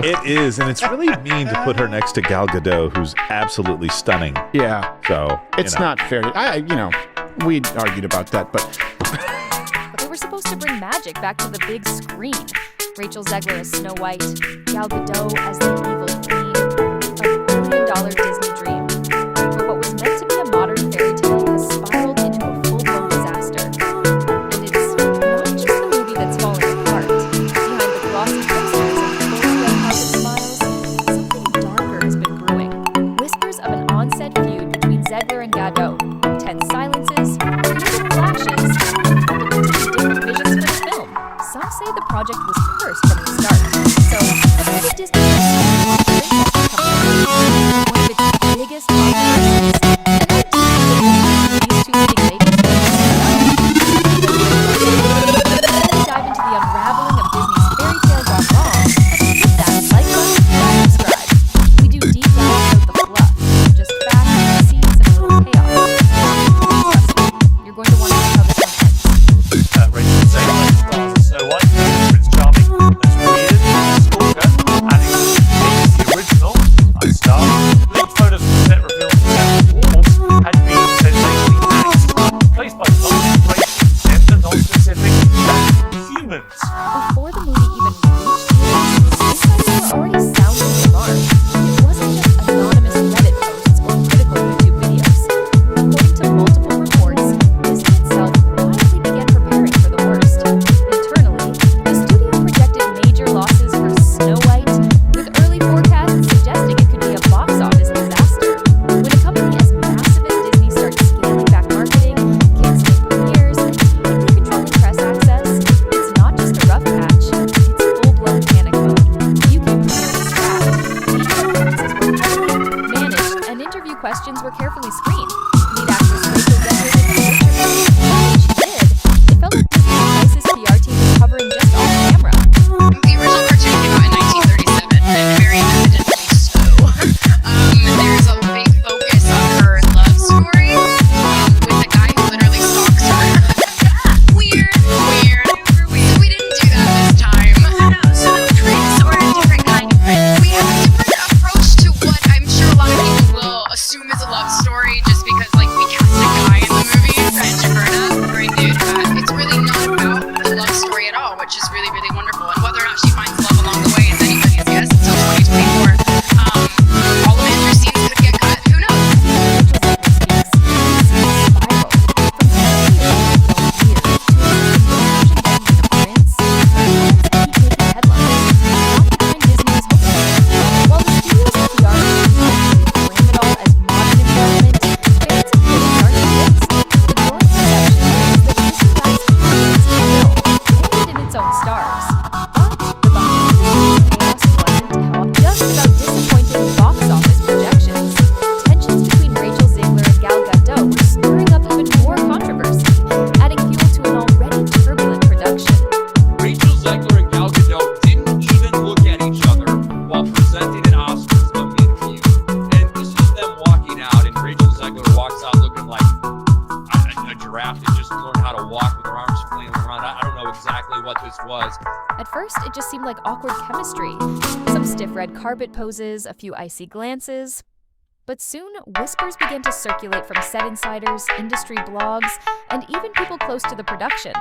It is, and it's really mean to put her next to Gal Gadot, who's absolutely stunning. Yeah. So it's not fair. We argued about that, but They were supposed to bring magic back to the big screen. Rachel Zegler as Snow White, Gal Gadot as the evil queen. A billion-dollar Disney dream. But what was meant to be a modern fairy tale has spiraled into a full-blown disaster. And it's not just the movie that's falling apart. Behind the glossy posters and full red-carpet smiles, something darker has been brewing. Whispers of an on-set feud between Zegler and Gadot. Tense silences, creative flashes, different visions for the film. Some say the project was cursed from the start. So, how did Disney one of its biggest controversies? And these two leading ladies dive into the unraveling of Disney's fairy tale gone wrong. Hit that like button and subscribe. We do deep dives without the fluff, just facts, scenes, and a little chaos. Trust me, you're going to want to know how this one ends. Rachel Zegler stars as Snow White, Prince Charming, as weird, stalker, adding the original, like Star. Leaked photos from set revealed that Walls had been sensationally axed, replaced by non-racial, gender non-specific humans. Before the movie even reached theaters, insiders were already sounding the alarm. It wasn't just anonymous Reddit posts or critical YouTube videos. According to multiple reports, Disney itself quietly began preparing for the worst. Internally, the studio projected major losses for Snow White, with early forecasts suggesting it could be a box office disaster. When a company as massive as Disney starts scaling back marketing, canceling premieres, and tightly controlling press access, it's not just a rough patch, it's full-blown panic mode. You came from the scratch. Media appearances were heavily managed, and interview questions were carefully screened. Lead actress Rachel Zegler didn't picture when she did. It felt like Disney's crisis PR team was covering just off camera. The original cartoon came out in 1937, and very evidently so. There's a big focus on her love story with a guy who literally stalks her. Weird. So we didn't do that this time. So no prince or a different kind of prince. We have a different approach to what I'm sure a lot of people will assume is a love story just because we cast a guy in the movie. And Jakarta, great dude, but it's really not about the love story at all, which is really, really wonderful. And whether or not she finds love along the way is anybody's guess until 2024. All of Andrew's scenes could get cut. Who knows? Just about disappointing box office projections. Tensions between Rachel Zegler and Gal Gadot were stirring up even more controversy, adding fuel to an already turbulent production. Rachel Zegler and Gal Gadot didn't even look at each other while presenting an Oscars amid feud. And this is them walking out, and Rachel Zegler walks out looking like a giraffe that just learned how to walk with her arms flailing around. I don't know exactly what this was. At first, it just seemed like awkward chemistry. Some stiff red carpet poses, a few icy glances. But soon, whispers began to circulate from set insiders, industry blogs, and even people close to the production.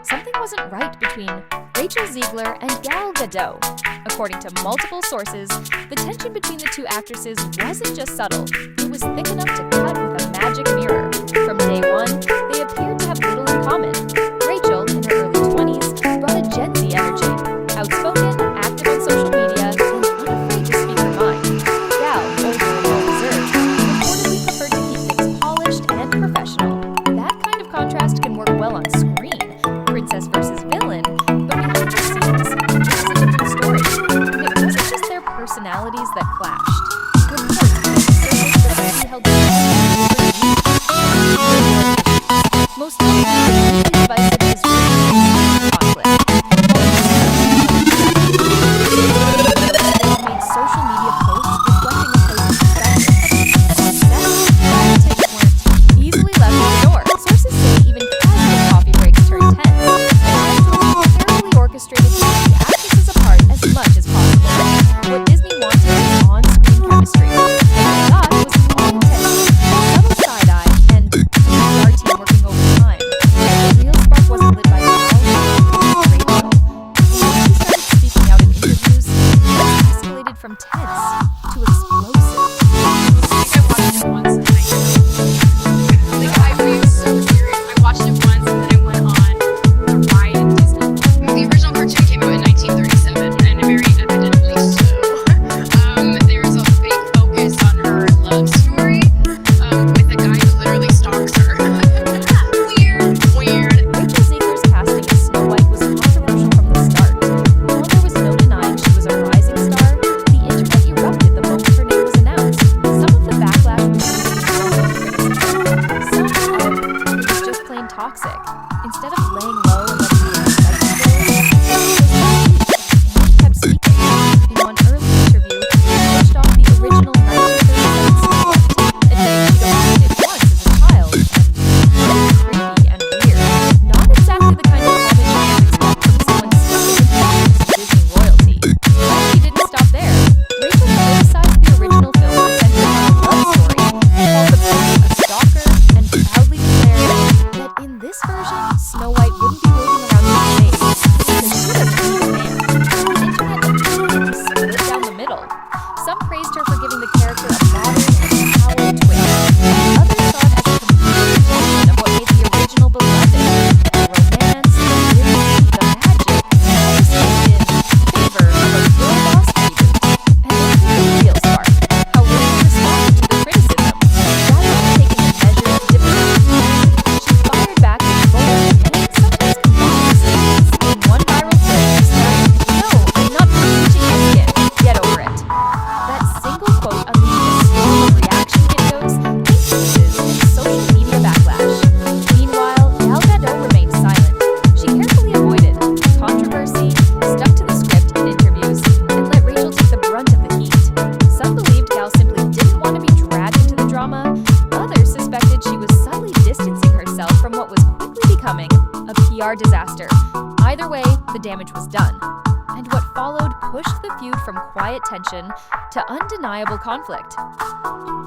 Something wasn't right between Rachel Zegler and Gal Gadot. According to multiple sources, the tension between the two actresses wasn't just subtle, it was thick enough to cut with a magic mirror. From day one, they appeared to have little in common. Rachel, in her early 20s, brought a Gen Z energy, outspoken, active on social media, and unafraid to speak her mind. Gal, older and more reserved, reportedly preferred to keep things polished and professional. That kind of contrast can work well on screen, princess versus villain, but behind the scenes, this is a different story. And it wasn't just their personalities that clashed. Reports began to surface that Disney held most notably the deeply divisive Israeli conflict. Made social media posts reflecting opposing perspectives. On set, politics weren't easily left at the door. Sources say even casual coffee breaks turned tense, and carefully orchestrated to keep the actresses apart as much as possible. from tense to explosive. I think I watched it once and like I was so serious. I watched it once and then I went on a ride at Disney. The original cartoon came out in 1937 and very evidently so. There's a big focus on her love story with a guy who literally stalks her. Weird. Rachel Zegler's casting as Snow White was controversial from the start. While there was no denying she was a rising star, the internet erupted the moment her name was announced. Some of the backlash was due to criticism. Some of it was just plain toxic. Instead of laying low and letting the excitement go, kept speaking. In one early interview, she brushed off the original 1937 Snow White, admitting she'd only seen it once as a child and creepy and weird. Not exactly the kind of comment you might expect from someone steeped in Disney royalty. But she didn't stop there. Rachel criticized the original film for centering on a love story, called the prince a stalker, and proudly declared that in this version, Snow White wouldn't be waving around his face because she would have been a man. The internet immediately split down the middle. Some praised her for giving the character a modern and empowering twist. Others saw it as a complete rejection of what made the original beloved. The romance, the beauty, the magic, all seemed in favor of a girl boss reboot. And then came the real spark, how women responded to the criticism. Rather than taking a measured, diplomatic approach, she fired back with bold and sometimes combined statements. In one viral clip, she said, "No, I'm not bleaching my skin. Get over it." That single quote unleashed a storm of reaction videos, instances, and social media backlash. Meanwhile, Gal Gadot remained silent. She carefully avoided controversy, stuck to the script in interviews, and let Rachel take the brunt of the heat. Some believed Gal simply didn't want to be dragged into the drama. Others suspected she was subtly distancing herself from what was quickly becoming a PR disaster. Either way, the damage was done. And what followed pushed the feud from quiet tension to undeniable conflict.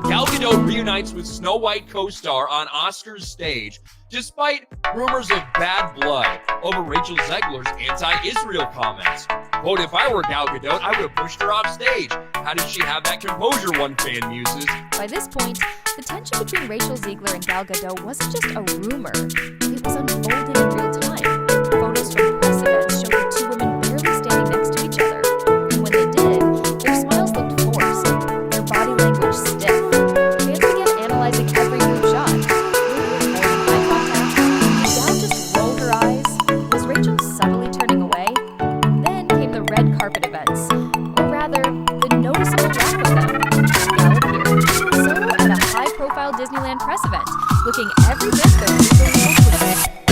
Gal Gadot reunites with Snow White co-star on Oscar's stage, despite rumors of bad blood over Rachel Zegler's anti-Israel comments. Quote, "If I were Gal Gadot, I would have pushed her off stage. How did she have that composure?" one fan muses. By this point, the tension between Rachel Zegler and Gal Gadot wasn't just a rumor. It was unfolding in real time. Photos from press events showed the two women barely standing next to each other. And when they did, their smiles looked forced, their body language stiff. Fans began analyzing every move shot. Were they avoiding eye contact? Did Gal just roll her eyes? Was Rachel subtly turning away? Then came the red carpet events, or rather, the noticeable lack of them. Gal appeared, solo at a high-profile Disneyland press event, looking every bit the legally appropriate.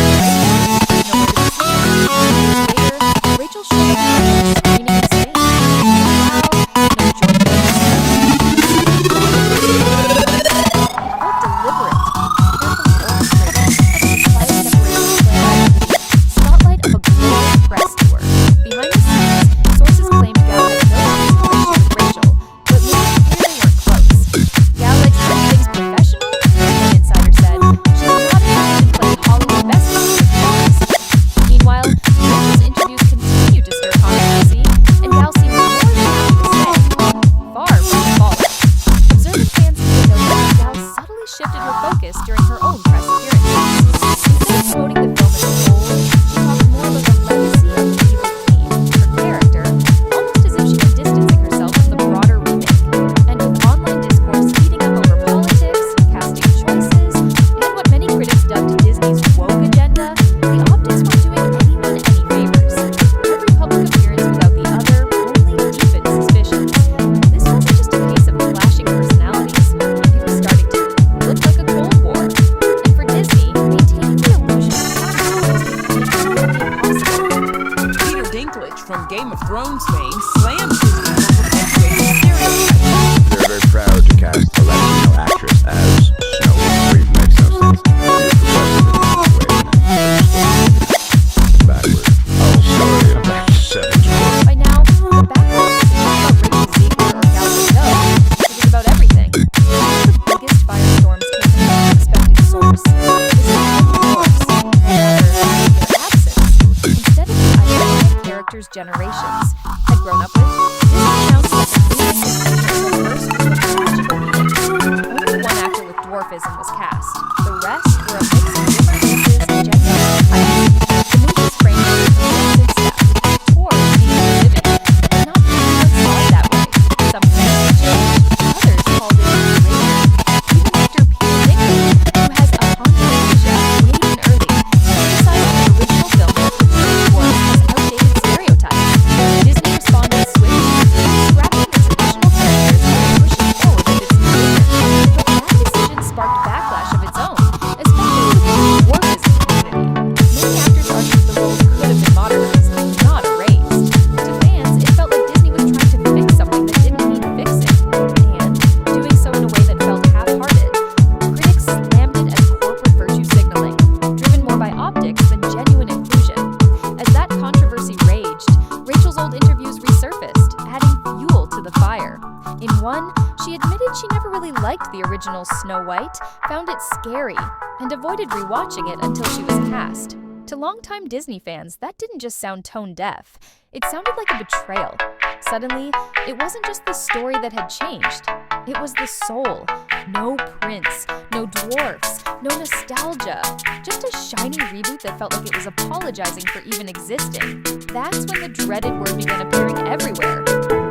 In one, she admitted she never really liked the original Snow White, found it scary, and avoided rewatching it until she was cast. To longtime Disney fans, that didn't just sound tone-deaf. It sounded like a betrayal. Suddenly, it wasn't just the story that had changed. It was the soul. No prince, no dwarfs, no nostalgia. Just a shiny reboot that felt like it was apologizing for even existing. That's when the dreaded word began appearing everywhere.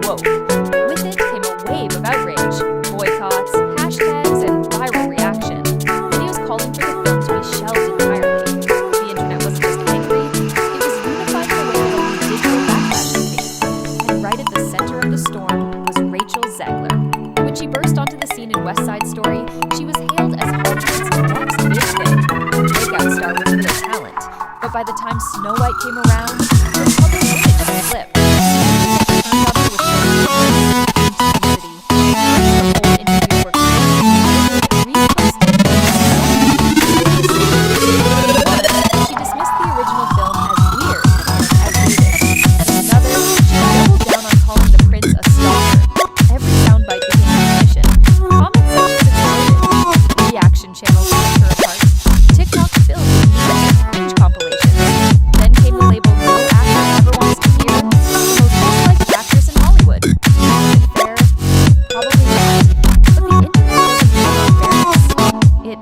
Woke. With it came a wave of outrage, boycotts, hashtags, and viral reaction. Videos calling for the film to be shelved entirely. The internet wasn't just angry, it was unified in a way that only digital backlash could be. And right at the center of the storm was Rachel Zegler. When she burst onto the scene in West Side Story, she was hailed as Hollywood's next big thing, a breakout star with real talent. But by the time Snow White came around, her public image flipped. She dismissed the original film as weird and outdated. Another, she doubled down on calling the prince a stalker. Every soundbite became a mission. Comment sections exploded. Reaction channels ripped her apart. TikTok filled with memes and cringe compilations. Then came the label no actor ever wants to hear, the most disliked actress in Hollywood. Is it fair? Probably not. But the internet doesn't know fairness. It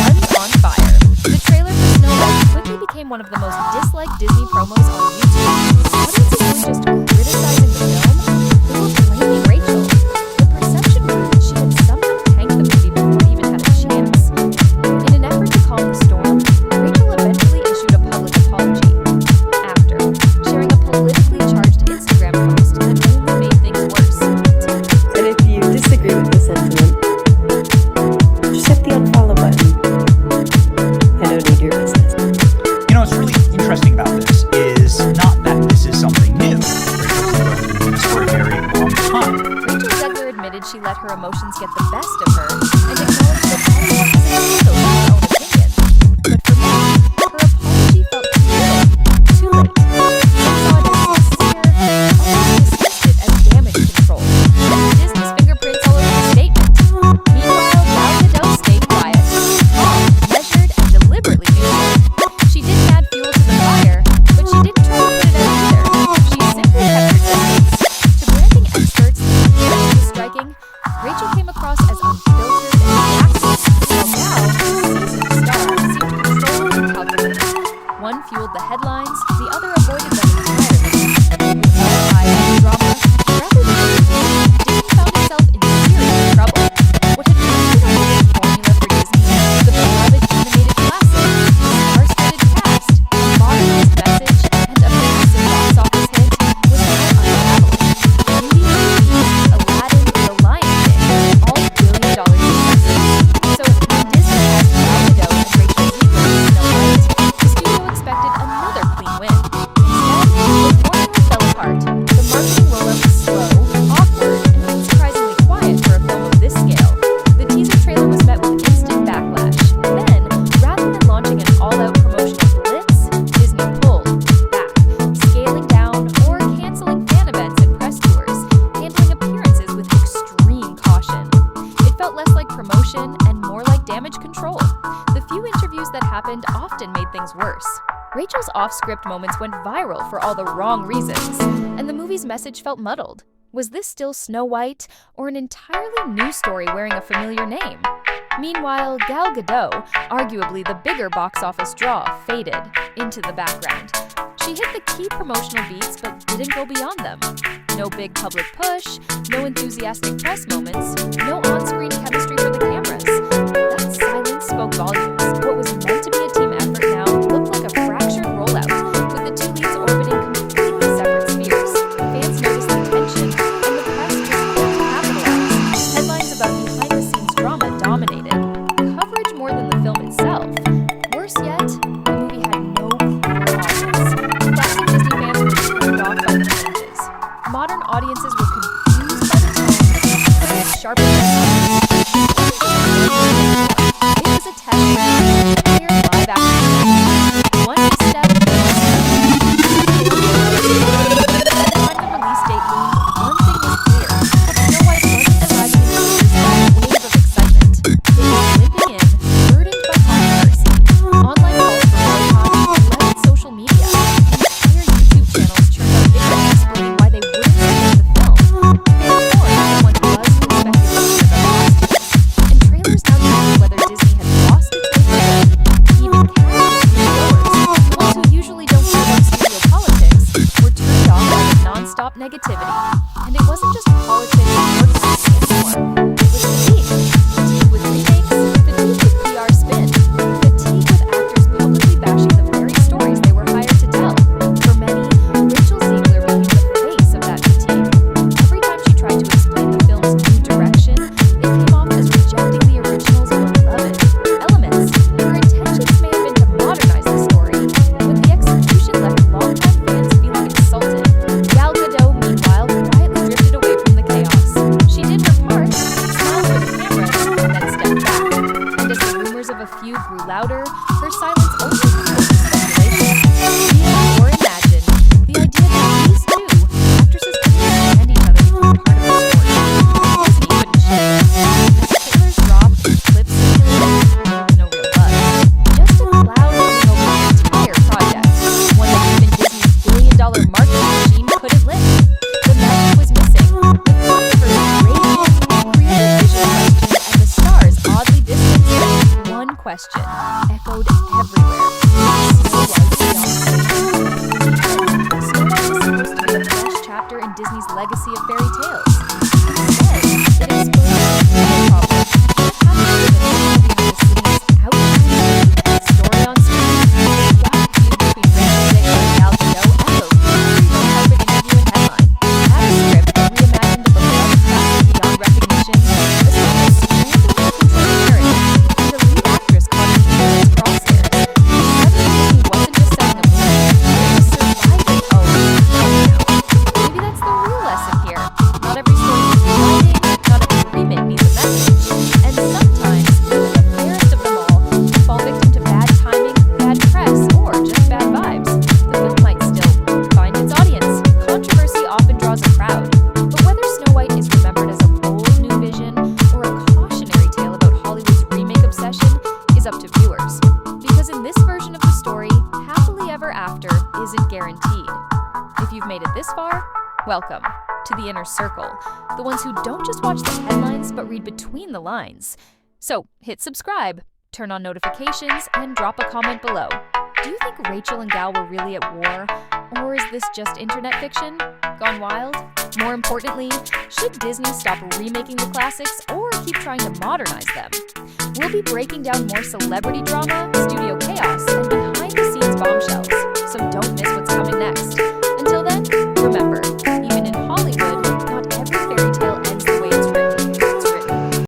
runs on fire. The trailer for Snow White quickly became one of the most disliked Disney promos on YouTube. Audiences weren't just criticizing the film, they were blaming Rachel. The perception was that she had somehow tanked the movie before it even had a chance. In an effort to calm the storm, Rachel eventually issued a public apology. After, sharing a politically charged Instagram post that only made things worse. And if you disagree with the sentiment, just hit the unfollow button. I don't need your business. You know, what's really interesting about this is not that this is something new. For a very long time. Rachel Zegler admitted she let her emotions get the best of her and acknowledged that everyone was entitled to their own opinion. But for me, her apology felt too little, too late. Some saw it as sincere, others dismissed it as damage control. Disney's fingerprints all over the statement. Meanwhile, Gal Gadot stayed quiet, calm, measured, and deliberately neutral. She didn't add fuel to the fire, but she didn't try to put it out either. She simply kept her distance. To branding experts, the striking, Rachel came across as unfiltered and reactive, while Gal, seasoned star, seemed controlled and calculated. One fueled the headlines, the other avoided them entirely. With high drama, rather than Disney found itself in serious trouble. What had once been a winning formula for Disney, the beloved animated classic, star-studded cast, a modernized message, and a massive box office hit, was now unraveling. Beauty and the Beast, Aladdin, and The Lion King, all billion-dollar successes. So when Disney had Gal Gadot and Rachel Zegler in Snow White, the studio expected another clean win. Instead, the formula fell apart. The marketing rollout was slow, awkward, and unsurprisingly quiet for a film of this scale. The teaser trailer was met with instant backlash. Then, rather than launching an all-out promotional blitz, Disney pulled back, scaling down or canceling fan events and press tours, handling appearances with extreme caution. It felt less like promotion and more like damage control. The few interviews that happened often made things worse. Rachel's off-script moments went viral for all the wrong reasons, and the movie's message felt muddled. Was this still Snow White, or an entirely new story wearing a familiar name? Meanwhile, Gal Gadot, arguably the bigger box office draw, faded into the background. She hit the key promotional beats but didn't go beyond them. No big public push, no enthusiastic press moments, no on-screen chemistry for the cameras. That silence spoke volumes. What was meant to be a team effort now looked like a fractured rollout, with the two leads orbiting completely separate spheres. Fans noticed the tension, and the press was quick to capitalize. Headlines about behind-the-scenes drama dominated. Coverage more than the film itself. Worse yet, the movie had no clear audience. Classic Disney fans were turned off by the changes. Modern audiences were confused by the tone, sharp. It was a test question echoed everywhere. Snow White is supposed to be the last chapter in Disney's legacy of fairy tales. Instead, it exposed a problem. Story on screen. That feud between Rachel Zegler and Gal Gadot echoed every carpet interview and headline. That script reimagined a beloved classic beyond recognition, a story screamed with a controlling narrative, and the lead actress caught in its crosshairs. Suddenly, Disney wasn't just selling a movie, it was surviving. Oh, no. Maybe that's the real lesson here. Not every story needs rewriting, not every remake needs a message, and sometimes, even the fairest of them all can fall victim to bad timing, bad press, or just bad vibes. The film might still find its audience. Controversy often draws a crowd, but whether Snow White is remembered as a bold new vision or a cautionary tale about Hollywood's remake obsession is up to viewers. Because in this version of the story, happily ever after isn't guaranteed. If you've made it this far, welcome to the inner circle, the ones who don't just watch the headlines but read between the lines. So hit subscribe, turn on notifications, and drop a comment below. Do you think Rachel and Gal were really at war? Or is this just internet fiction gone wild? More importantly, should Disney stop remaking the classics or keep trying to modernize them? We'll be breaking down more celebrity drama, studio chaos, and behind-the-scenes bombshells.